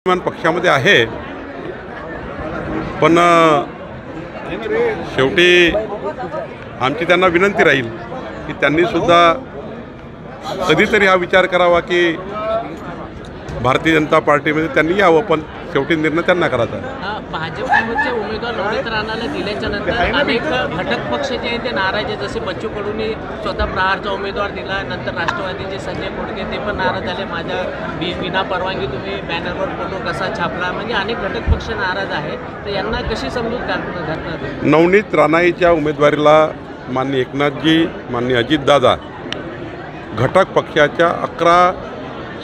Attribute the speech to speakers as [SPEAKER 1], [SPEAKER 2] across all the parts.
[SPEAKER 1] पक्षामध्ये आहे, पण शेवटी आमची त्यांना विनंती राहील की त्यांनी सुद्धा कधीतरी हा विचार करावा की भारतीय जनता पार्टीमध्ये त्यांनी यावं, पण शेवटी निर्णय त्यांना करायचा आहे।
[SPEAKER 2] भाजपचे उमेदवार नवनीत राणाला दिल्याच्या नंतर अनेक घटक पक्ष जे आहेत ते नाराज आहेत। जसे बच्चू कडूंनी स्वतः प्रहारचा उमेदवार दिला, नंतर राष्ट्रवादीचे संजय खोडके ते पण नाराज झाले। माझ्या विना परवानगी तुम्ही बॅनरवर फोटो कसा छापला, म्हणजे अनेक घटक पक्ष नाराज आहेत। तर यांना कशी समजूत घालणार?
[SPEAKER 1] नवनीत राणाईच्या उमेदवारीला माननीय एकनाथजी, माननीय अजितदादा, घटक पक्षाच्या 11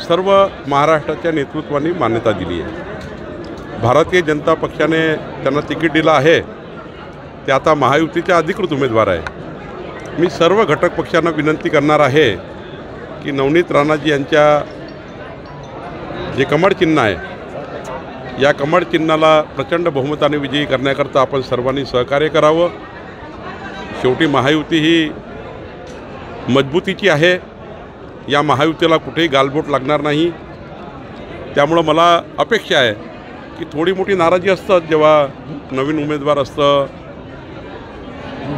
[SPEAKER 1] सर्व महाराष्ट्राच्या नेतृत्वाने मान्यता दिली आहे। भारतीय जनता पक्षाने त्यांना तिकीट दिलं आहे, ते आता महायुतीचे अधिकृत उमेदवार आहे। मी सर्व घटक पक्षांना विनंती करणार आहे की नवनीत राणाजी यांच्या जे कमळ चिन्ह आहे, या कमळ चिन्हाला प्रचंड बहुमताने विजयी करण्याकरता आपण सर्वांनी सहकार्य करावं। शेवटी महायुती ही मजबूतीची आहे, या महायुतीला कुठेही गालबोट लागणार नाही। त्यामुळं मला अपेक्षा आहे की थोडी मोठी नाराजी असतात जेव्हा नवीन उमेदवार असतं,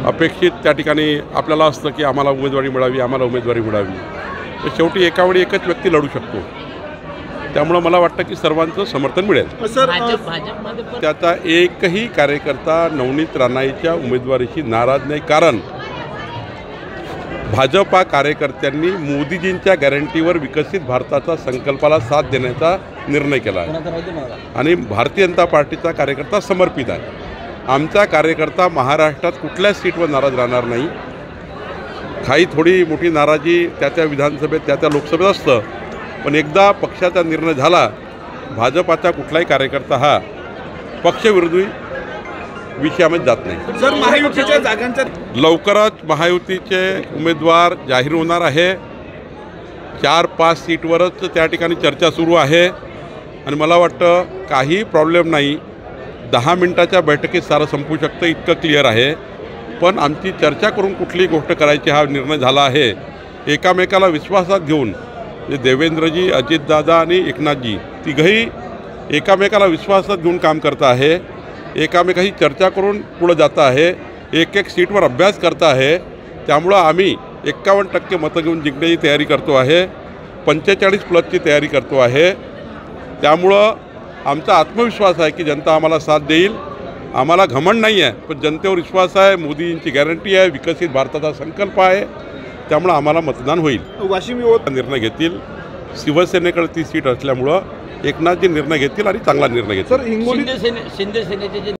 [SPEAKER 1] अपेक्षित त्या ठिकाणी आपल्याला असतं की आम्हाला उमेदवारी मिळावी, आम्हाला उमेदवारी मिळावी। तर शेवटी एकावेळी एकच व्यक्ती लढू शकतो, त्यामुळं मला वाटतं की सर्वांचं समर्थन मिळेल। त्याचा एकही कार्यकर्ता नवनीत राणाईच्या उमेदवारीशी नाराज नाही, कारण भाजपा कार्यकर्त्यांनी मोदीजींच्या गॅरंटीवर विकसित भारताचा संकल्पाला साथ देण्याचा निर्णय केला आहे आणि भारतीय जनता पार्टीचा कार्यकर्ता समर्पित आहे। आमचा कार्यकर्ता महाराष्ट्रात कुठल्याच सीटवर नाराज राहणार नाही। काही थोडी मोठी नाराजी त्या विधानसभेत त्या लोकसभेत असतं, पण एकदा पक्षाचा निर्णय झाला, भाजपाचा कुठलाही कार्यकर्ता हा पक्षविरोधी विषयामध्ये जात नाही।
[SPEAKER 3] सर, महायुतीच्या जागांचा
[SPEAKER 1] लवकरच महायुतीचे उमेदवार जाहीर होणार आहे। 4-5 सीटवरच त्या ठिकाणी चर्चा सुरू आहे आणि मला वाटतं काही प्रॉब्लेम नाही, 10 मिनिटाच्या बैठकीत सारं संपू शकतं, इतकं क्लिअर आहे। पण आमची चर्चा करून कुठलीही गोष्ट करायची हा निर्णय झाला आहे। एकामेकाला विश्वासात घेऊन देवेंद्रजी, अजितदादा आणि एकनाथजी तिघही एकामेकाला विश्वासात घेऊन काम करत आहे, एकामेकाशी चर्चा करून पुढे जात आहे, एक सीटवर अभ्यास करत आहे। त्यामुळं आम्ही 51% मतं घेऊन जिंकण्याची तयारी करतो आहे, 45+ तयारी करतो आहे। त्यामुळं आमचा आत्मविश्वास आहे की जनता आम्हाला साथ देईल। आम्हाला घमंड नाही आहे, पण जनतेवर विश्वास आहे, मोदींची गॅरंटी आहे, विकसित भारताचा संकल्प आहे, त्यामुळं आम्हाला मतदान होईल।
[SPEAKER 3] वाशिम
[SPEAKER 1] निर्णय घेतील, शिवसेनेकडे ती सीट असल्यामुळं एकनाथजी निर्णय घेतील आणि चांगला निर्णय घेतील।
[SPEAKER 2] शिंदे सेनेचे